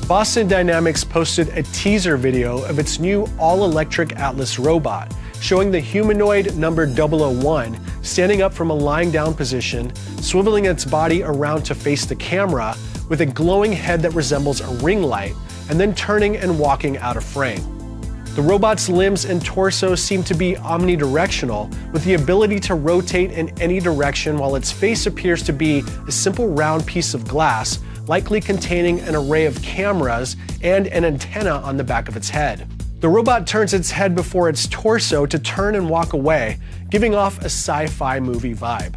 Boston Dynamics posted a teaser video of its new all-electric Atlas robot, showing the humanoid number 001 standing up from a lying down position, swiveling its body around to face the camera with a glowing head that resembles a ring light, and then turning and walking out of frame. The robot's limbs and torso seem to be omnidirectional, with the ability to rotate in any direction, while its face appears to be a simple round piece of glass, likely containing an array of cameras and an antenna on the back of its head. The robot turns its head before its torso to turn and walk away, giving off a sci-fi movie vibe.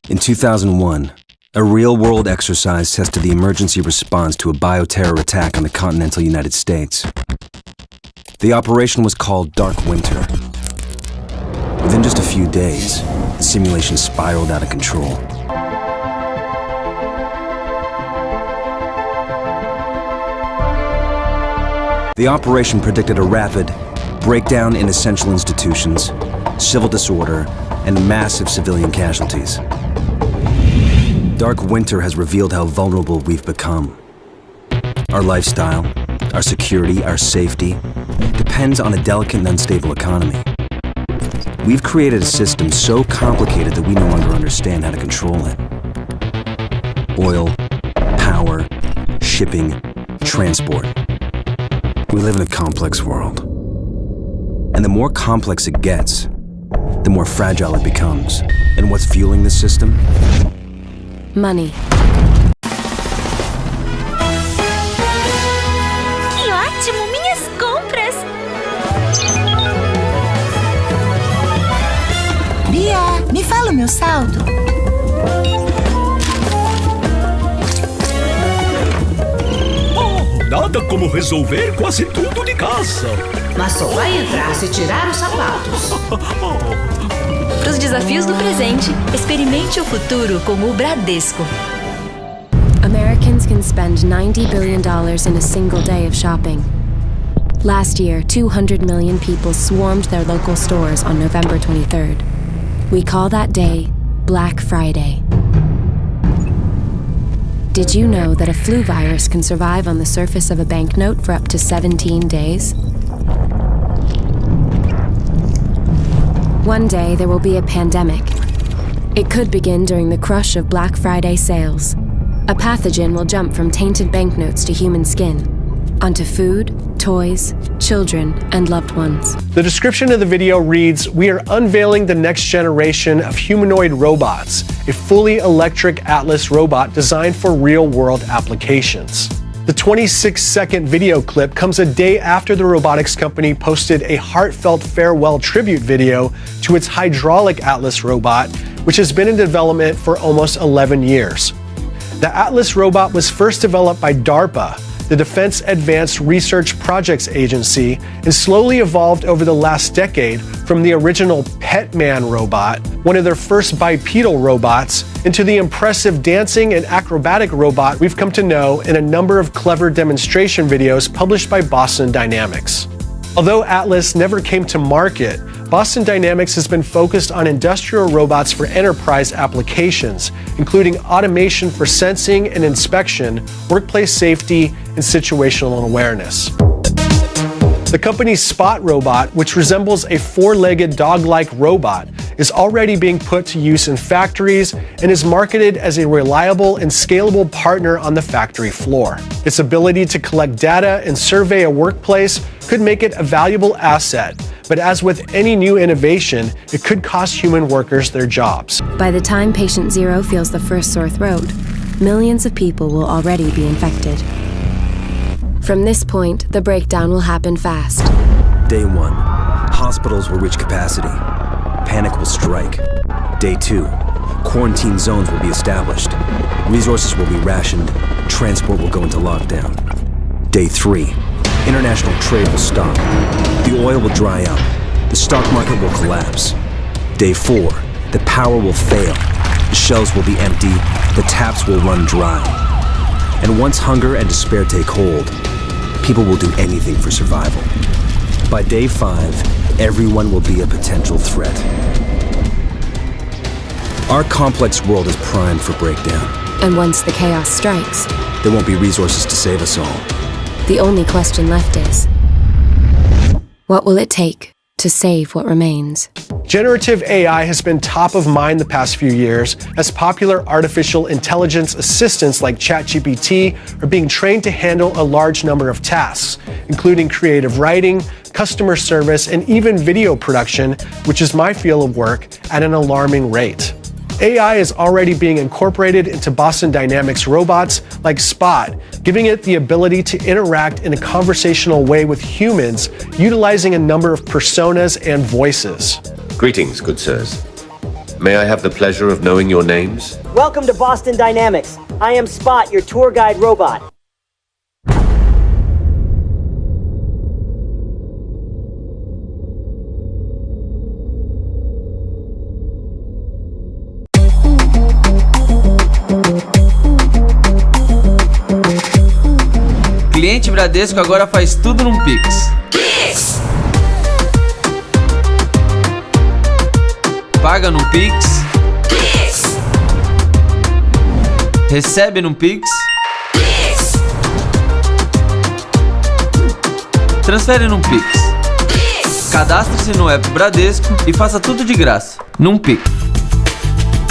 In 2001, a real-world exercise tested the emergency response to a bioterror attack on the continental United States. The operation was called Dark Winter. Within just a few days, the simulation spiraled out of control. The operation predicted a rapid breakdown in essential institutions, civil disorder, and massive civilian casualties. Dark Winter has revealed how vulnerable we've become. Our lifestyle, our security, our safety depends on a delicate and unstable economy. We've created a system so complicated that we no longer understand how to control it. Oil, power, shipping, transport. We live in a complex world. And the more complex it gets, the more fragile it becomes. And what's fueling this system? Money. Que ótimo! Minhas compras! Bia, me fala o meu saldo. Oh, nada como resolver quase tudo de casa. Mas só vai entrar se tirar os sapatos. Para os desafios do presente, experimente o futuro com o Bradesco. Americans can spend $90 billion in a single day of shopping. Last year, 200 million people swarmed their local stores on November 23rd. We call that day Black Friday. Did you know that a flu virus can survive on the surface of a banknote for up to 17 days? One day, there will be a pandemic. It could begin during the crush of Black Friday sales. A pathogen will jump from tainted banknotes to human skin, onto food, toys, children, and loved ones. The description of the video reads, "We are unveiling the next generation of humanoid robots, a fully electric Atlas robot designed for real-world applications." The 26-second video clip comes a day after the robotics company posted a heartfelt farewell tribute video to its hydraulic Atlas robot, which has been in development for almost 11 years. The Atlas robot was first developed by DARPA, the Defense Advanced Research Projects Agency, and slowly evolved over the last decade from the original Petman robot, one of their first bipedal robots, into the impressive dancing and acrobatic robot we've come to know in a number of clever demonstration videos published by Boston Dynamics. Although Atlas never came to market, Boston Dynamics has been focused on industrial robots for enterprise applications, including automation for sensing and inspection, workplace safety, and situational awareness. The company's Spot robot, which resembles a four-legged dog-like robot, is already being put to use in factories and is marketed as a reliable and scalable partner on the factory floor. Its ability to collect data and survey a workplace could make it a valuable asset, but as with any new innovation, it could cost human workers their jobs. By the time patient zero feels the first sore throat, millions of people will already be infected. From this point, the breakdown will happen fast. Day 1, hospitals will reach capacity. Panic will strike. Day 2, quarantine zones will be established. Resources will be rationed. Transport will go into lockdown. Day 3, international trade will stop. The oil will dry up. The stock market will collapse. Day 4, the power will fail. The shelves will be empty. The taps will run dry. And once hunger and despair take hold, people will do anything for survival. By day 5, everyone will be a potential threat. Our complex world is primed for breakdown. And once the chaos strikes, There won't be resources to save us all. the only question left is, what will it take to save what remains? Generative AI has been top of mind the past few years as popular artificial intelligence assistants like ChatGPT are being trained to handle a large number of tasks, including creative writing, customer service, and even video production, which is my field of work, at an alarming rate. AI is already being incorporated into Boston Dynamics robots like Spot, giving it the ability to interact in a conversational way with humans, utilizing a number of personas and voices. Greetings, good sirs. May I have the pleasure of knowing your names? Welcome to Boston Dynamics. I am Spot, your tour guide robot. Cliente Bradesco agora faz tudo num Pix. Paga num Pix. Recebe num Pix. Transfere num Pix. Cadastre-se no app Bradesco e faça tudo de graça, num Pix.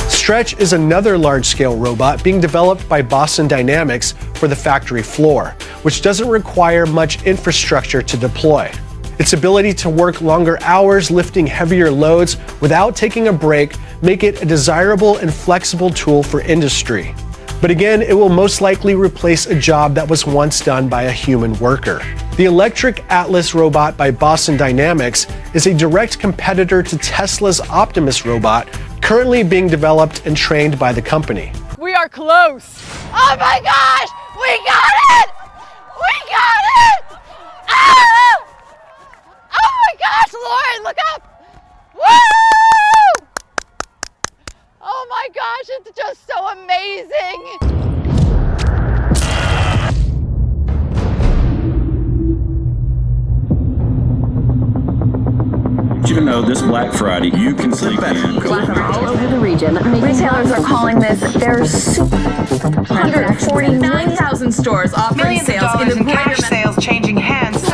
Stretch is another large-scale robot being developed by Boston Dynamics for the factory floor, which doesn't require much infrastructure to deploy. Its ability to work longer hours lifting heavier loads without taking a break make it a desirable and flexible tool for industry. But again, it will most likely replace a job that was once done by a human worker. The electric Atlas robot by Boston Dynamics is a direct competitor to Tesla's Optimus robot, currently being developed and trained by the company. We are close. Oh my gosh! We got it! We got it! Ah! Oh my gosh, Lauren, look up! Woo! Oh my gosh, it's just so amazing! You to know this Black Friday, you can sleep in. All over the region. Retailers are calling this their 149,000 stores offering sales in the greater sales changing hands.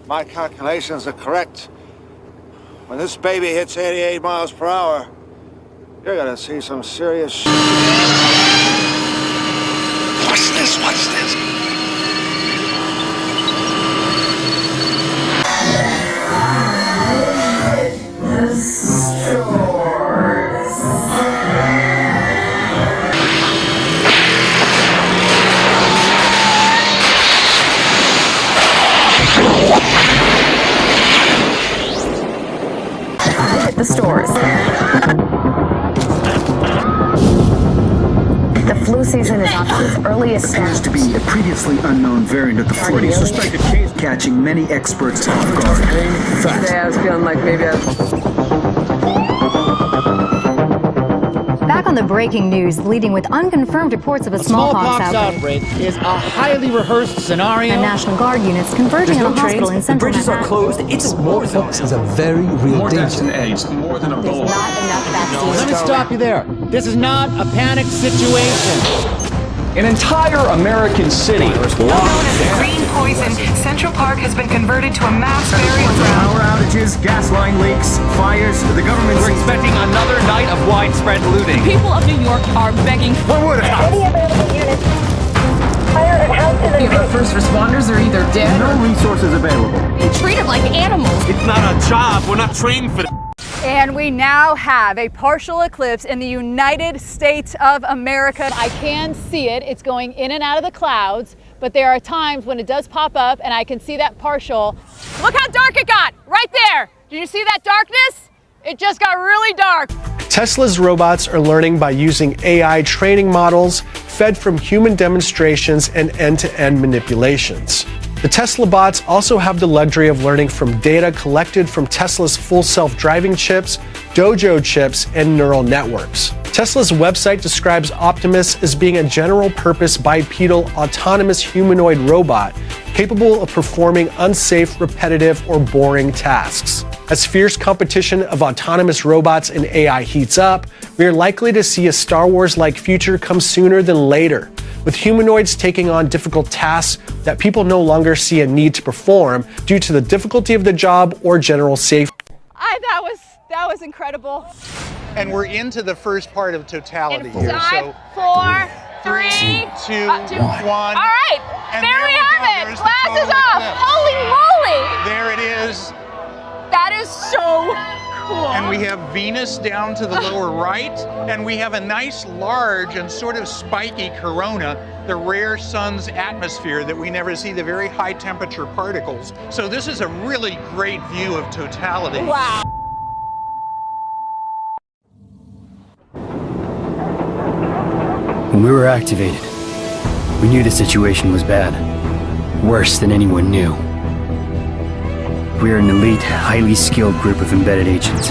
My calculations are correct. When this baby hits 88 miles per hour, you're gonna see some serious shit. Watch this, watch this. the stores. The flu season is off to its earliest start. Appears to be a previously unknown variant of the flu. Suspected case catching many experts off guard. Today I was feeling like maybe Back on the breaking news, leading with unconfirmed reports of a smallpox outbreak is a highly rehearsed scenario. And National Guard units converging on a hospital in central Manhattan. The bridges are closed. It's smallpox is a very real danger. More AIDS, more than Ebola. There's not enough vaccines. Let me stop you there. This is not a panic situation. An entire American city Known as the green poison, Central Park has been converted to a mass burial ground. Power outages, gas line leaks, fires. The government's expecting another night of widespread looting. The people of New York are begging for Any available units. Fire and house in the Our first responders are either dead no resources available. or treated like animals. It's not a job. We're not trained for that. And we now have a partial eclipse in the United States of America. I can see it. It's going in and out of the clouds, but there are times when it does pop up and I can see that partial. Look how dark it got right there. Did you see that darkness? It just got really dark. Tesla's robots are learning by using AI training models fed from human demonstrations and end-to-end manipulations. The Tesla bots also have the luxury of learning from data collected from Tesla's full self-driving chips, Dojo chips, and neural networks. Tesla's website describes Optimus as being a general-purpose bipedal autonomous humanoid robot capable of performing unsafe, repetitive, or boring tasks. As fierce competition of autonomous robots and AI heats up, we are likely to see a Star Wars-like future come sooner than later, with humanoids taking on difficult tasks that people no longer see a need to perform due to the difficulty of the job or general safety. That was incredible. And we're into the first part of totality In here. 5, 4, 3, 2, 1. All right, And there we have it. There's the Glasses total off. eclipse. Holy moly. There it is. That is so cool. And we have Venus down to the lower right, and we have a nice large and sort of spiky corona, the rare sun's atmosphere that we never see, the very high temperature particles. So this is a really great view of totality. Wow. When we were activated, we knew the situation was bad. Worse than anyone knew. We are an elite, highly skilled group of embedded agents.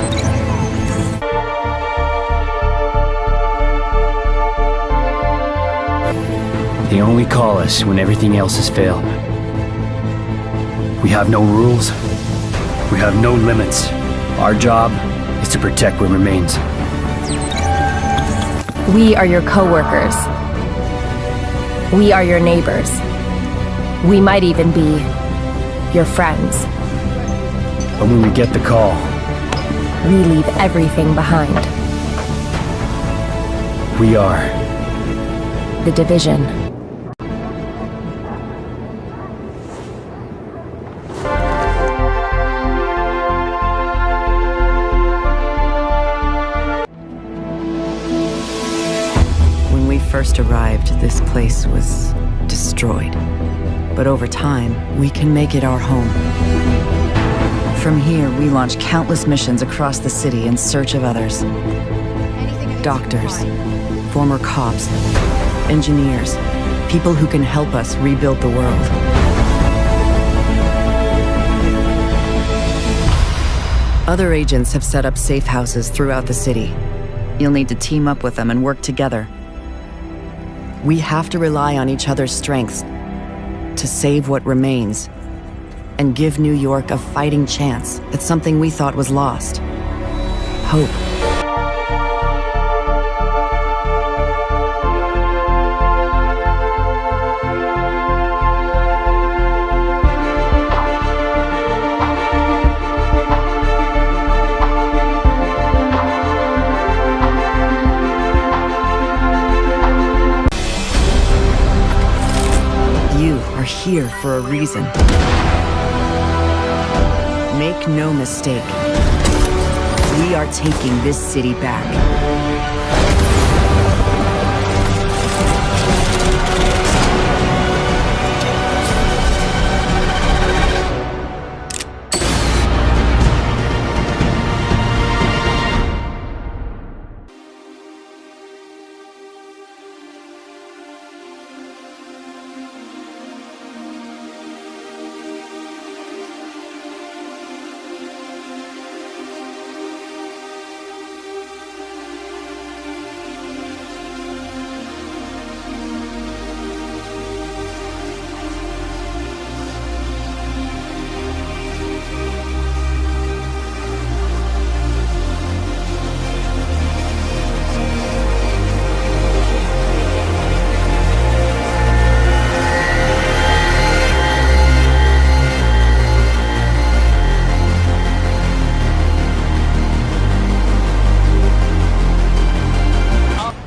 They only call us when everything else has failed. We have no rules. We have no limits. Our job is to protect what remains. We are your co-workers. We are your neighbors. We might even be your friends. But when we get the call, we leave everything behind. We are the Division. When we first arrived, this place was destroyed. But over time, we can make it our home. From here, we launch countless missions across the city in search of others. Doctors, former cops, engineers, people who can help us rebuild the world. Other agents have set up safe houses throughout the city. You'll need to team up with them and work together. We have to rely on each other's strengths to save what remains and give New York a fighting chance at something we thought was lost. Hope. You are here for a reason. Make no mistake, we are taking this city back.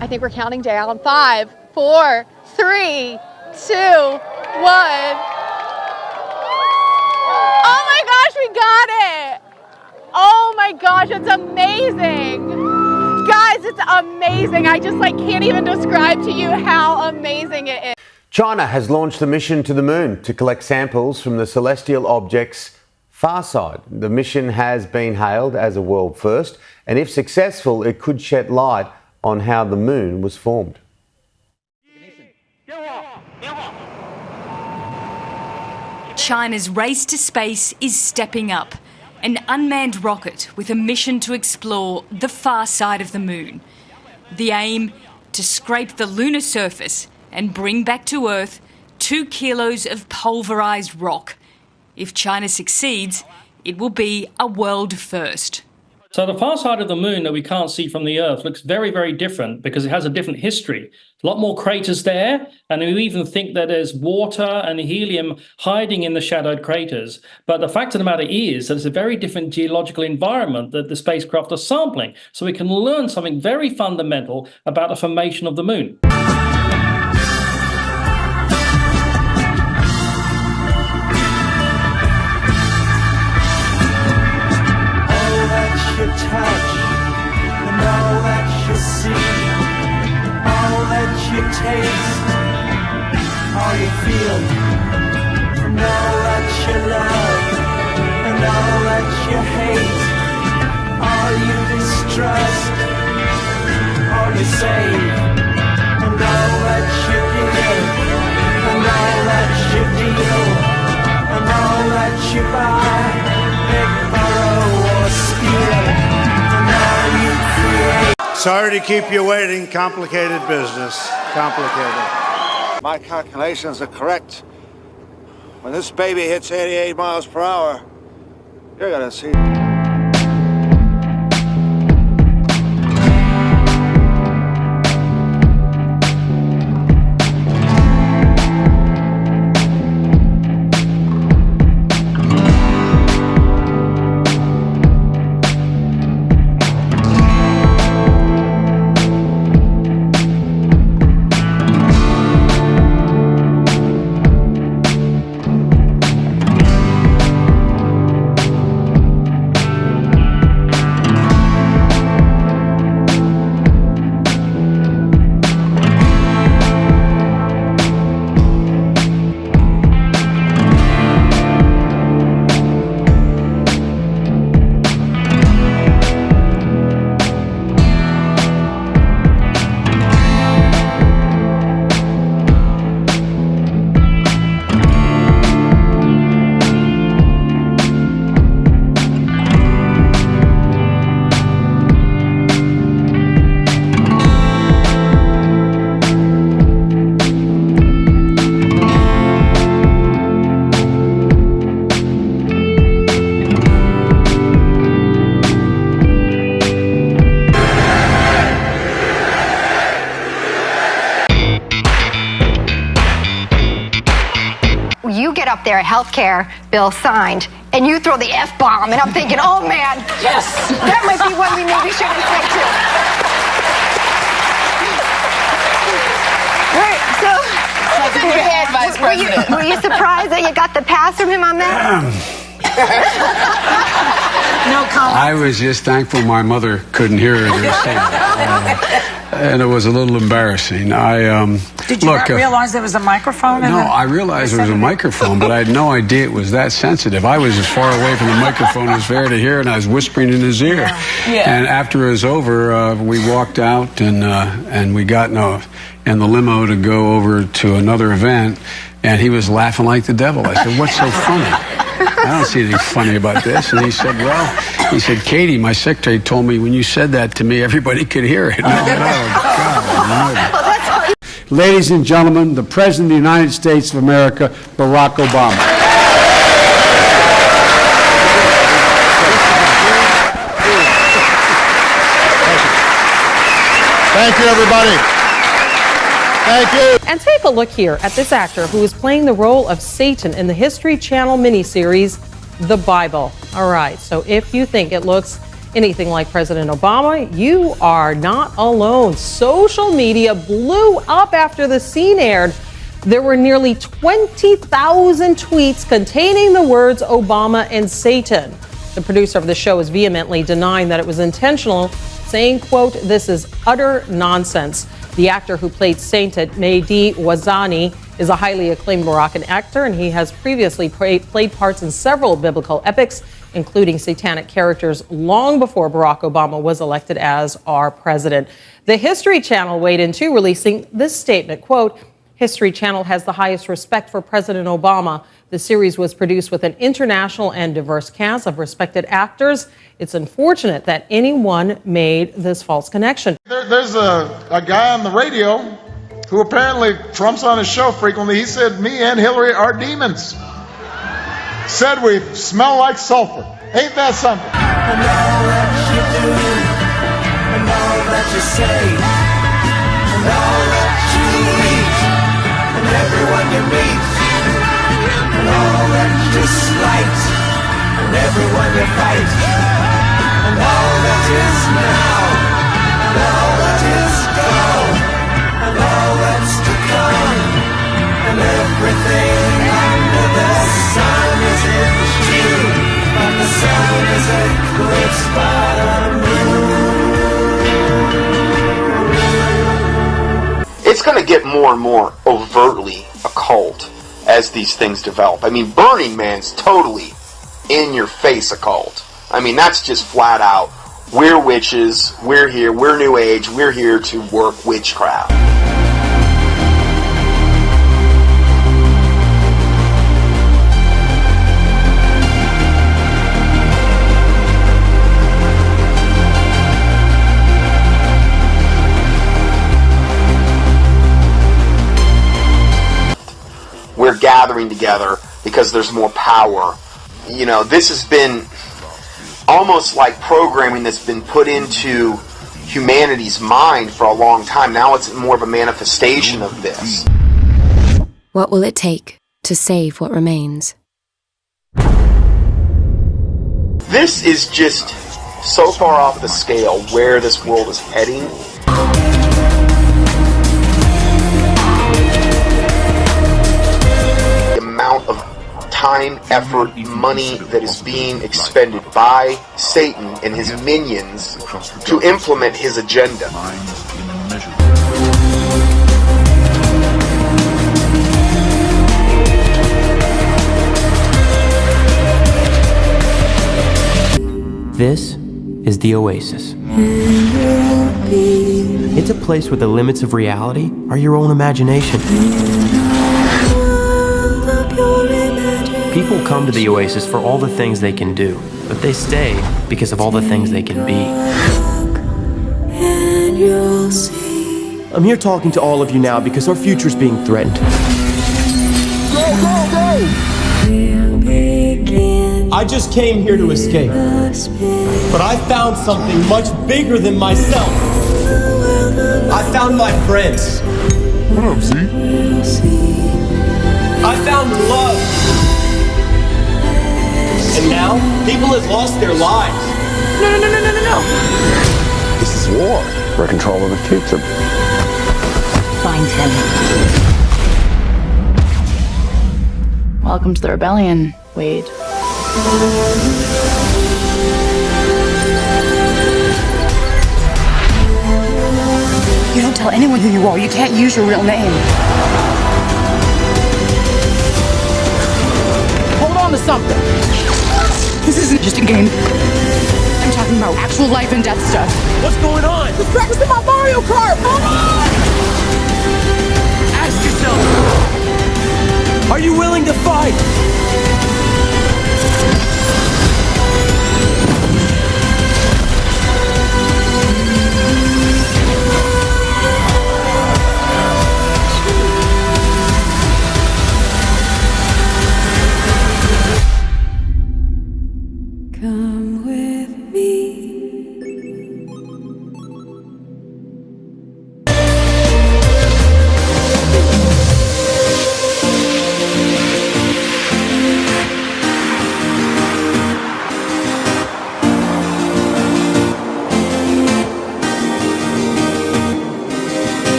I think we're counting down. 5, 4, 3, 2, 1. Oh my gosh, we got it! Oh my gosh, it's amazing! Guys, it's amazing. I just can't even describe to you how amazing it is. China has launched a mission to the moon to collect samples from the celestial object's far side. The mission has been hailed as a world first, and if successful, it could shed light on how the moon was formed. China's race to space is stepping up. An unmanned rocket with a mission to explore the far side of the moon. The aim? To scrape the lunar surface and bring back to Earth 2 kilos of pulverised rock. If China succeeds, it will be a world first. So the far side of the moon that we can't see from the Earth looks very, very different because it has a different history. A lot more craters there, and we even think that there's water and helium hiding in the shadowed craters. But the fact of the matter is that it's a very different geological environment that the spacecraft are sampling. So we can learn something very fundamental about the formation of the moon. Touch and all that you see, all that you taste, all you feel, and all that you love, and all that you hate, all you distrust, all you save, and all that you give, and all that you deal, and all that you buy, beg, borrow, or steal. Sorry to keep you waiting. Complicated business. Complicated. My calculations are correct. When this baby hits 88 miles per hour, you're gonna see. You get up there, healthcare bill signed, and you throw the F-bomb, and I'm thinking, oh man, yes, that might be one we maybe shouldn't say too. Right, so, Vice President. Were you surprised that you got the pass from him on that? No comment. I was just thankful my mother couldn't hear it or see it. And it was a little embarrassing. Did you not realize there was a microphone? No, I realized there was a microphone, but I had no idea it was that sensitive. I was as far away from the microphone as fair to hear, and I was whispering in his ear. Yeah. And after it was over, we walked out and we got in the limo to go over to another event, and he was laughing like the devil. I said, "What's so funny?" I don't see anything funny about this. And he said, Katie, my secretary, told me when you said that to me, everybody could hear it. God, Ladies and gentlemen, the President of the United States of America, Barack Obama. Thank you, everybody. Thank you. And take a look here at this actor who is playing the role of Satan in the History Channel miniseries, The Bible. All right, so if you think it looks anything like President Obama, you are not alone. Social media blew up after the scene aired. There were nearly 20,000 tweets containing the words Obama and Satan. The producer of the show is vehemently denying that it was intentional, saying, quote, "This is utter nonsense." The actor who played Satan, Mehdi Wazani, is a highly acclaimed Moroccan actor, and he has previously played parts in several biblical epics, including satanic characters, long before Barack Obama was elected as our president. The History Channel weighed in too, releasing this statement, quote, History Channel has the highest respect for President Obama. The series was produced with an international and diverse cast of respected actors. It's unfortunate that anyone made this false connection. There's a guy on the radio who apparently Trump's on his show frequently. He said, me and Hillary are demons. Said we smell like sulfur. Ain't that something? And all that you do, and all that you say, and all that you eat, and everyone you meet, and all that you slight, and everyone you fight, and all that is now, and all that is gone, and all that's to come, and everything under the sun is in June, but the sun is eclipsed by the moon. It's going to get more and more overtly occult as these things develop. I mean, Burning Man's totally in-your-face occult. I mean, that's just flat out, we're witches, we're here, we're New Age, we're here to work witchcraft. We're gathering together because there's more power. You know, this has been almost like programming that's been put into humanity's mind for a long time. Now it's more of a manifestation of this. What will it take to save what remains? This is just so far off the scale where this world is heading. Amount of time, effort, money that is being expended by Satan and his minions to implement his agenda. This is the Oasis. It's a place where the limits of reality are your own imagination. People come to the Oasis for all the things they can do, but they stay because of all the things they can be. I'm here talking to all of you now because our future's being threatened. Go, go, go! I just came here to escape, but I found something much bigger than myself. I found my friends. What up, Z? I found love. And now, people have lost their lives. No. This is war. We're in control of the future. Find him. Welcome to the rebellion, Wade. You don't tell anyone who you are. You can't use your real name. Hold on to something. This isn't just a game. I'm talking about actual life and death stuff. What's going on? Just practicing my Mario Kart! Come on! Ask yourself, are you willing to fight? Come with me.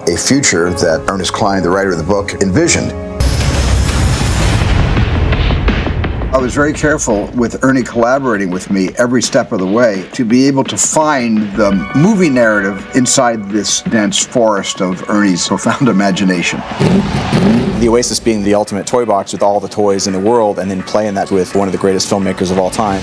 A future that Ernest Cline, the writer of the book, envisioned. was very careful with Ernie collaborating with me every step of the way to be able to find the movie narrative inside this dense forest of Ernie's profound imagination. The Oasis being the ultimate toy box with all the toys in the world, and then playing that with one of the greatest filmmakers of all time.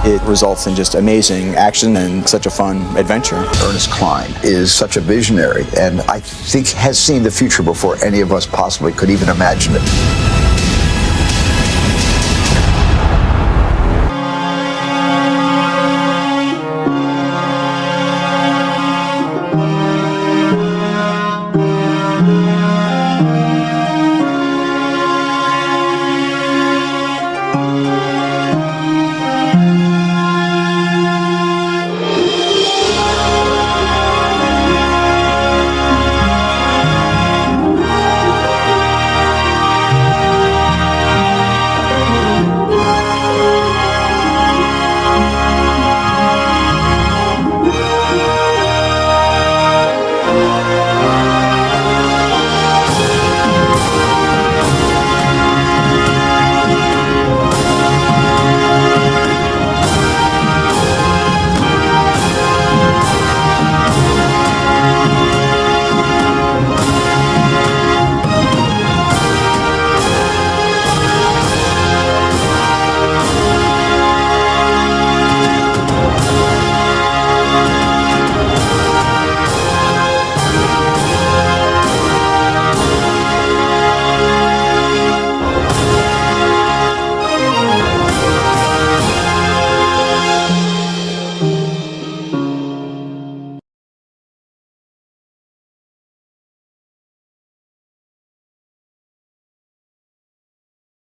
It results in just amazing action and such a fun adventure. Ernest Cline is such a visionary, and I think has seen the future before any of us possibly could even imagine it.